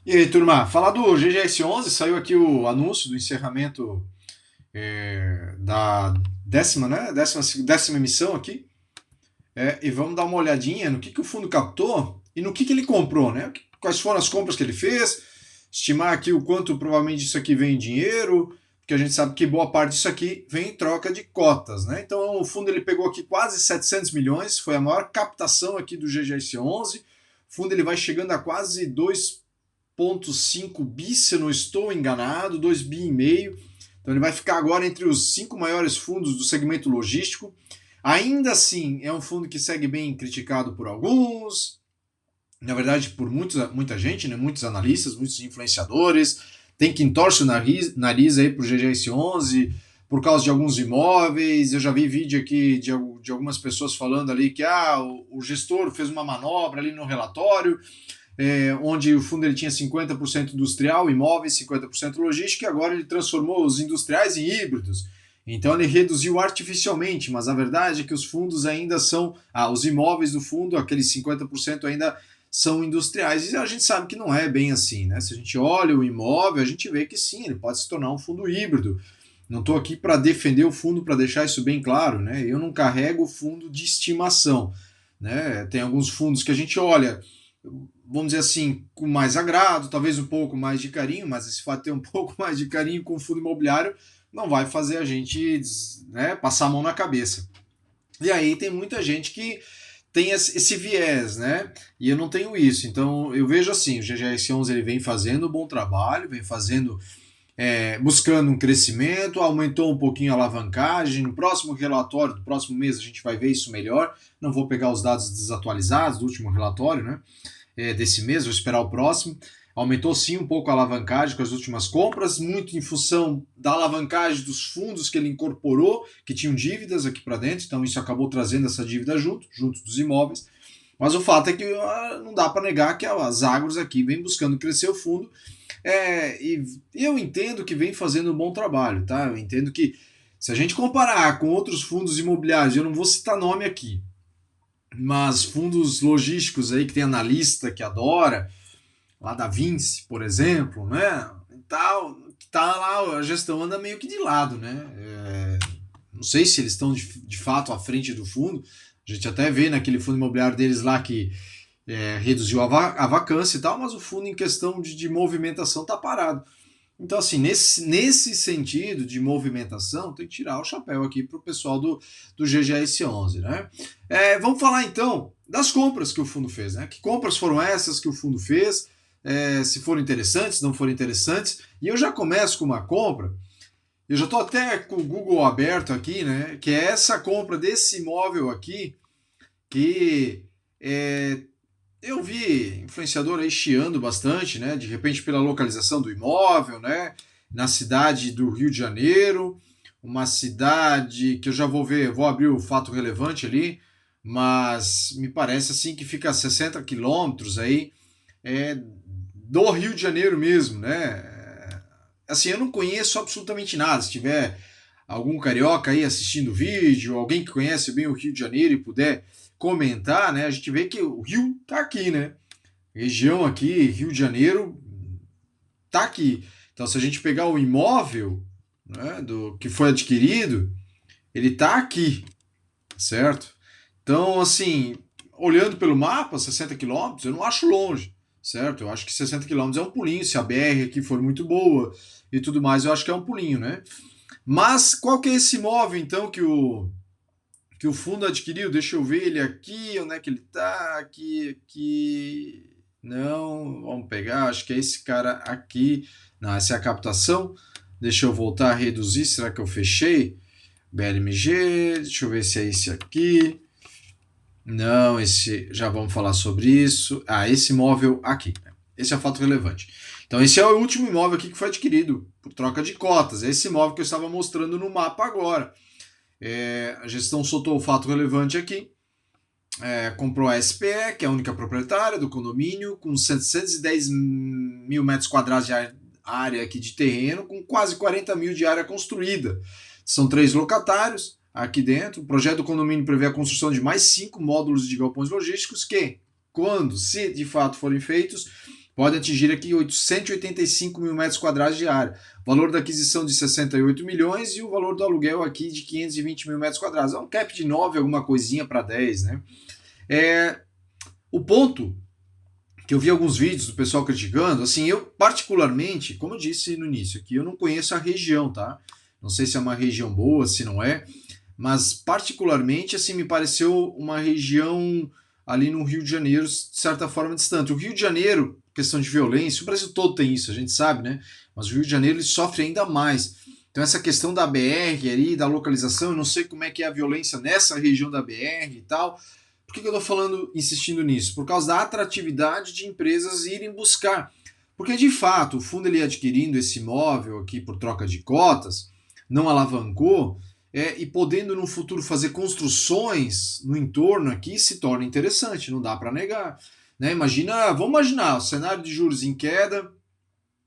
E aí, turma, falar do GGS11, saiu aqui o anúncio do encerramento da décima, né? Décima emissão aqui. E vamos dar uma olhadinha no que o fundo captou e no que ele comprou, né? Quais foram as compras que ele fez, estimar aqui o quanto provavelmente isso aqui vem em dinheiro, porque a gente sabe que boa parte disso aqui vem em troca de cotas, né? Então o fundo ele pegou aqui quase 700 milhões, foi a maior captação aqui do GGS11. O fundo ele vai chegando a quase 2,5 bi, se eu não estou enganado, 2 bi e meio. Então ele vai ficar agora entre os 5 maiores fundos do segmento logístico. Ainda assim, é um fundo que segue bem criticado por alguns, na verdade por muita gente, né? Muitos analistas, muitos influenciadores. Tem quem torce o nariz aí para o GGS11 por causa de alguns imóveis. Eu já vi vídeo aqui de algumas pessoas falando ali que o gestor fez uma manobra ali no relatório, onde o fundo ele tinha 50% industrial, imóveis, 50% logística, e agora ele transformou os industriais em híbridos. Então ele reduziu artificialmente, mas a verdade é que os fundos ainda são, os imóveis do fundo, aqueles 50% ainda são industriais. E a gente sabe que não é bem assim, né? Se a gente olha o imóvel, a gente vê que sim, ele pode se tornar um fundo híbrido. Não estou aqui para defender o fundo, para deixar isso bem claro, né? Eu não carrego fundo de estimação, né? Tem alguns fundos que a gente olha, vamos dizer assim, com mais agrado, talvez um pouco mais de carinho, mas esse fato de ter um pouco mais de carinho com o fundo imobiliário não vai fazer a gente, né, passar a mão na cabeça. E aí tem muita gente que tem esse viés, né? E eu não tenho isso. Então eu vejo assim, o GGS11 ele vem fazendo um bom trabalho, vem fazendo, buscando um crescimento, aumentou um pouquinho a alavancagem. No próximo relatório do próximo mês a gente vai ver isso melhor. Não vou pegar os dados desatualizados do último relatório, né? Desse mês, vou esperar o próximo. Aumentou sim um pouco a alavancagem com as últimas compras, muito em função da alavancagem dos fundos que ele incorporou, que tinham dívidas aqui para dentro, então isso acabou trazendo essa dívida junto dos imóveis. Mas o fato é que não dá para negar que as Agros aqui vem buscando crescer o fundo, e eu entendo que vem fazendo um bom trabalho, tá? Eu entendo que se a gente comparar com outros fundos imobiliários, eu não vou citar nome aqui, mas fundos logísticos aí que tem analista que adora, lá da Vinci, por exemplo, né? E tal, que tá lá, a gestão anda meio que de lado, né? Não sei se eles estão de fato à frente do fundo. A gente até vê naquele fundo imobiliário deles lá que reduziu a vacância e tal, mas o fundo em questão de movimentação está parado. Então, assim, nesse sentido de movimentação, tem que tirar o chapéu aqui para o pessoal do GGS11, né? Vamos falar então das compras que o fundo fez, né? Que compras foram essas que o fundo fez? Se foram interessantes, não foram interessantes. E eu já começo com uma compra, eu já estou até com o Google aberto aqui, né? Que é essa compra desse imóvel aqui, que eu vi influenciador aí chiando bastante, né? De repente pela localização do imóvel, né? Na cidade do Rio de Janeiro, uma cidade que eu já vou ver, vou abrir o fato relevante ali, mas me parece assim que fica a 60 quilômetros aí, do Rio de Janeiro mesmo, né? Assim, eu não conheço absolutamente nada. Se tiver algum carioca aí assistindo o vídeo, alguém que conhece bem o Rio de Janeiro e puder comentar, né? A gente vê que o Rio tá aqui, né? Região aqui, Rio de Janeiro, tá aqui. Então, se a gente pegar o imóvel, né, do que foi adquirido, ele tá aqui, certo? Então, assim, olhando pelo mapa, 60 quilômetros, eu não acho longe, certo? Eu acho que 60 quilômetros é um pulinho, se a BR aqui for muito boa e tudo mais, eu acho que é um pulinho, né? Mas qual que é esse imóvel, então, que o fundo adquiriu? Deixa eu ver ele aqui, onde é que ele tá? Aqui. Não, vamos pegar, acho que é esse cara aqui. Não, essa é a captação. Deixa eu voltar a reduzir, será que eu fechei? BLMG, deixa eu ver se é esse aqui. Não, esse já vamos falar sobre isso. Esse imóvel aqui. Esse é o fato relevante. Então, esse é o último imóvel aqui que foi adquirido por troca de cotas. É esse imóvel que eu estava mostrando no mapa agora. A gestão soltou o fato relevante aqui. Comprou a SPE, que é a única proprietária do condomínio, com 710 mil metros quadrados de área aqui de terreno, com quase 40 mil de área construída. São 3 locatários aqui dentro. O projeto do condomínio prevê a construção de mais 5 módulos de galpões logísticos que, quando, se de fato forem feitos, pode atingir aqui 885 mil metros quadrados de área. Valor da aquisição de 68 milhões e o valor do aluguel aqui de 520 mil metros quadrados. É um cap de 9, alguma coisinha para 10, né? O ponto que eu vi alguns vídeos do pessoal criticando, assim, eu particularmente, como eu disse no início aqui, eu não conheço a região, tá? Não sei se é uma região boa, se não é, mas particularmente, assim, me pareceu uma região ali no Rio de Janeiro, de certa forma distante. O Rio de Janeiro, questão de violência, o Brasil todo tem isso, a gente sabe, né? Mas o Rio de Janeiro ele sofre ainda mais. Então essa questão da BR ali, da localização, eu não sei como é que é a violência nessa região da BR e tal. Por que eu estou falando, insistindo nisso? Por causa da atratividade de empresas irem buscar. Porque de fato, o fundo ele adquirindo esse imóvel aqui por troca de cotas, não alavancou, e podendo no futuro fazer construções no entorno aqui se torna interessante, não dá para negar. Né? Vamos imaginar o cenário de juros em queda,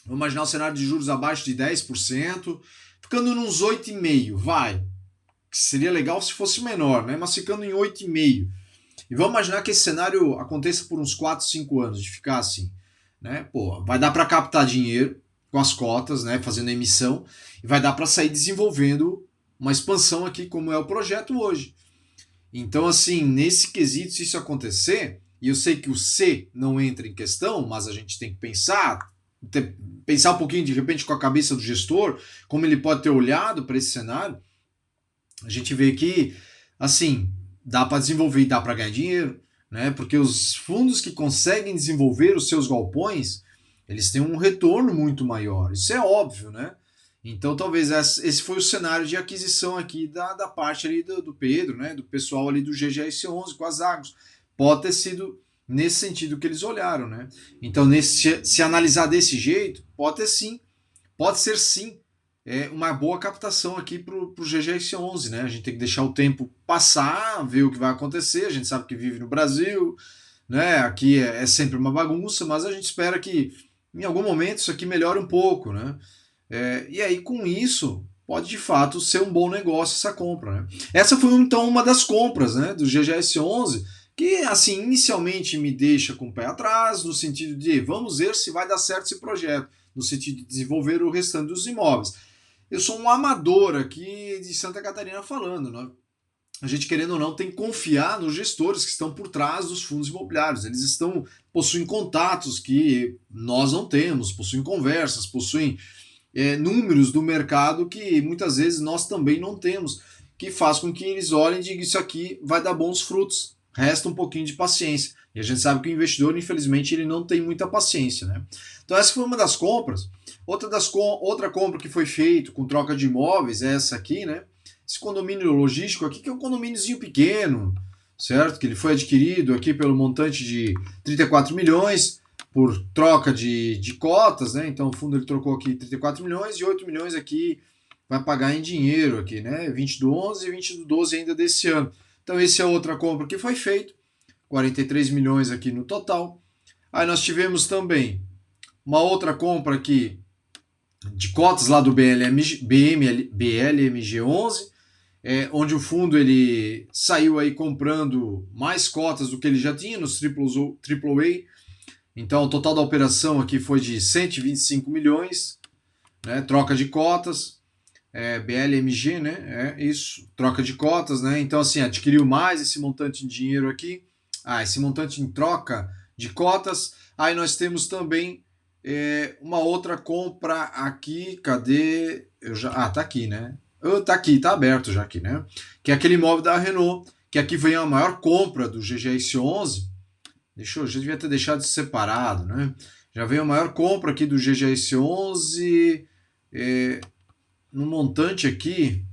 vamos imaginar o cenário de juros abaixo de 10%, ficando nos 8,5%, vai. Seria legal se fosse menor, né? Mas ficando em 8,5%. E vamos imaginar que esse cenário aconteça por uns 4, 5 anos, de ficar assim. Né? Pô, vai dar para captar dinheiro com as cotas, né? Fazendo emissão, e vai dar para sair desenvolvendo uma expansão aqui, como é o projeto hoje. Então, assim, nesse quesito, se isso acontecer, e eu sei que o C não entra em questão, mas a gente tem que pensar um pouquinho, de repente, com a cabeça do gestor, como ele pode ter olhado para esse cenário, a gente vê que, assim, dá para desenvolver e dá para ganhar dinheiro, né? Porque os fundos que conseguem desenvolver os seus galpões, eles têm um retorno muito maior. Isso é óbvio, né? Então talvez esse foi o cenário de aquisição aqui da parte ali do Pedro, né? Do pessoal ali do GGS11 com as Agros. Pode ter sido nesse sentido que eles olharam, né? Então se analisar desse jeito, pode ser sim uma boa captação aqui para o GGS11, né? A gente tem que deixar o tempo passar, ver o que vai acontecer. A gente sabe que vive no Brasil, né? Aqui é sempre uma bagunça, mas a gente espera que em algum momento isso aqui melhore um pouco, né? E aí com isso pode de fato ser um bom negócio essa compra, né? Essa foi então uma das compras, né? Do GGS11 que assim inicialmente me deixa com o pé atrás no sentido de vamos ver se vai dar certo esse projeto, no sentido de desenvolver o restante dos imóveis. Eu sou um amador aqui de Santa Catarina falando, né? A gente, querendo ou não, tem que confiar nos gestores que estão por trás dos fundos imobiliários. Eles possuem contatos que nós não temos, possuem conversas, possuem números do mercado que muitas vezes nós também não temos, que faz com que eles olhem e digam isso aqui vai dar bons frutos. Resta um pouquinho de paciência. E a gente sabe que o investidor, infelizmente, ele não tem muita paciência, né? Então essa foi uma das compras. Outra compra que foi feita com troca de imóveis é essa aqui, né? Esse condomínio logístico aqui, que é um condomíniozinho pequeno, certo? Que ele foi adquirido aqui pelo montante de 34 milhões por troca de cotas, né? Então o fundo ele trocou aqui 34 milhões e 8 milhões aqui vai pagar em dinheiro aqui, né? 20 do 11 e 20 do 12 ainda desse ano. Então essa é outra compra que foi feita, 43 milhões aqui no total. Aí nós tivemos também uma outra compra aqui de cotas lá do BLMG11, onde o fundo ele saiu aí comprando mais cotas do que ele já tinha nos AAA. Então o total da operação aqui foi de 125 milhões, né, troca de cotas, BLMG, né, isso, troca de cotas, né, então assim, adquiriu mais esse montante em dinheiro aqui, esse montante em troca de cotas. Aí nós temos também uma outra compra aqui, cadê? Tá aqui, né? Tá aqui, tá aberto já aqui, né? Que é aquele imóvel da Renault, que aqui vem a maior compra do GGS11. Eu já devia ter deixado isso separado, né? Já veio a maior compra aqui do GGS11 no montante aqui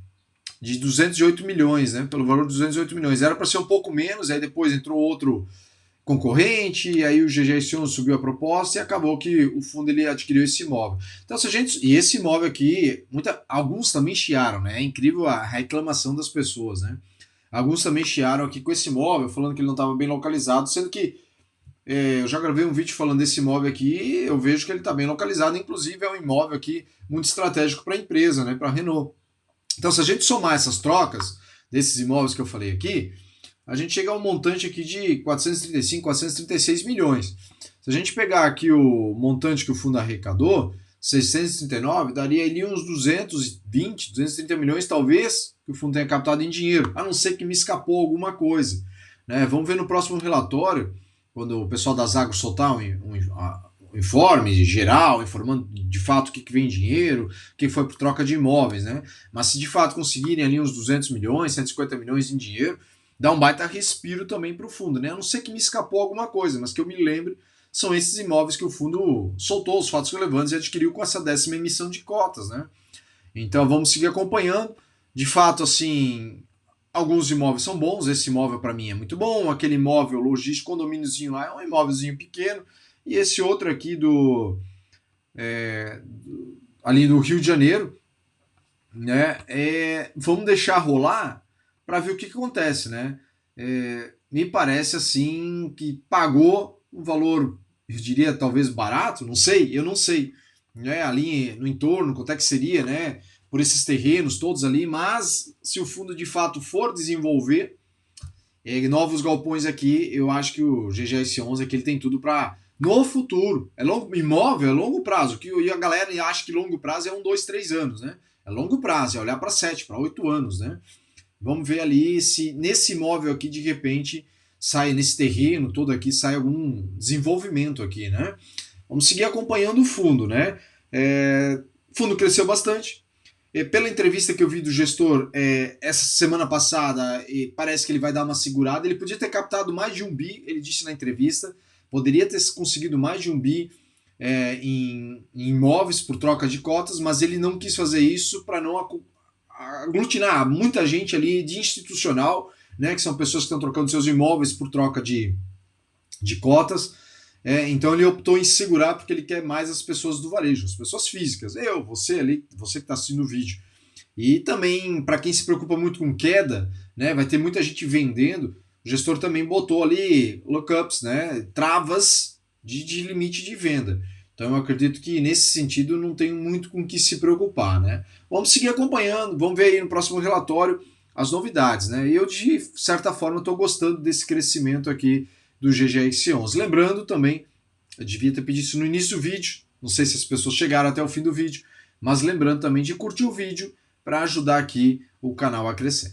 de 208 milhões, né? Pelo valor de 208 milhões. Era para ser um pouco menos, aí depois entrou outro concorrente, aí o GGS11 subiu a proposta e acabou que o fundo ele adquiriu esse imóvel. Então, e esse imóvel aqui, alguns também chiaram, né? É incrível a reclamação das pessoas, né? Alguns também chiaram aqui com esse imóvel, falando que ele não estava bem localizado, sendo que eu já gravei um vídeo falando desse imóvel aqui e eu vejo que ele está bem localizado, inclusive é um imóvel aqui muito estratégico para a empresa, né? Para a Renault. Então, se a gente somar essas trocas desses imóveis que eu falei aqui, a gente chega a um montante aqui de 435, 436 milhões. Se a gente pegar aqui o montante que o fundo arrecadou, 639, daria ali uns 220, 230 milhões, talvez, que o fundo tenha captado em dinheiro, a não ser que me escapou alguma coisa. Né? Vamos ver no próximo relatório, quando o pessoal das Agro soltar um informe geral, informando de fato o que vem em dinheiro, o que foi por troca de imóveis. Né? Mas se de fato conseguirem ali uns 200 milhões, 150 milhões em dinheiro, dá um baita respiro também para o fundo. Né? A não ser que me escapou alguma coisa, mas que eu me lembre, são esses imóveis que o fundo soltou os fatos relevantes e adquiriu com essa 10ª emissão de cotas, né? Então vamos seguir acompanhando. De fato, assim, alguns imóveis são bons. Esse imóvel para mim é muito bom. Aquele imóvel logístico, condomíniozinho lá, é um imóvelzinho pequeno. E esse outro aqui ali do Rio de Janeiro, né? Vamos deixar rolar para ver o que acontece, né? Me parece assim que pagou um valor, eu diria talvez barato, não sei, eu não sei, né? Ali no entorno, quanto é que seria, né? Por esses terrenos todos ali, mas se o fundo de fato for desenvolver novos galpões aqui, eu acho que o GGS11 aqui ele tem tudo para no futuro. Imóvel é longo prazo, que a galera acha que longo prazo é 1, 2, 3 anos, né? É longo prazo, é olhar para 7, para 8 anos, né? Vamos ver ali se nesse imóvel aqui, de repente, sai nesse terreno todo aqui, sai algum desenvolvimento aqui, né? Vamos seguir acompanhando o fundo, né? O fundo cresceu bastante. Pela entrevista que eu vi do gestor essa semana passada, parece que ele vai dar uma segurada. Ele podia ter captado mais de 1 bi, ele disse na entrevista. Poderia ter conseguido mais de 1 bi em imóveis por troca de cotas, mas ele não quis fazer isso para não aglutinar muita gente ali de institucional, né, que são pessoas que estão trocando seus imóveis por troca de cotas. Então ele optou em segurar porque ele quer mais as pessoas do varejo, as pessoas físicas, você ali, você que está assistindo o vídeo. E também, para quem se preocupa muito com queda, né, vai ter muita gente vendendo, o gestor também botou ali lockups, né, travas de limite de venda. Então eu acredito que nesse sentido não tem muito com o que se preocupar, né? Vamos seguir acompanhando, vamos ver aí no próximo relatório as novidades, né? E eu de certa forma estou gostando desse crescimento aqui do GGX11. Lembrando também, eu devia ter pedido isso no início do vídeo, não sei se as pessoas chegaram até o fim do vídeo, mas lembrando também de curtir o vídeo para ajudar aqui o canal a crescer.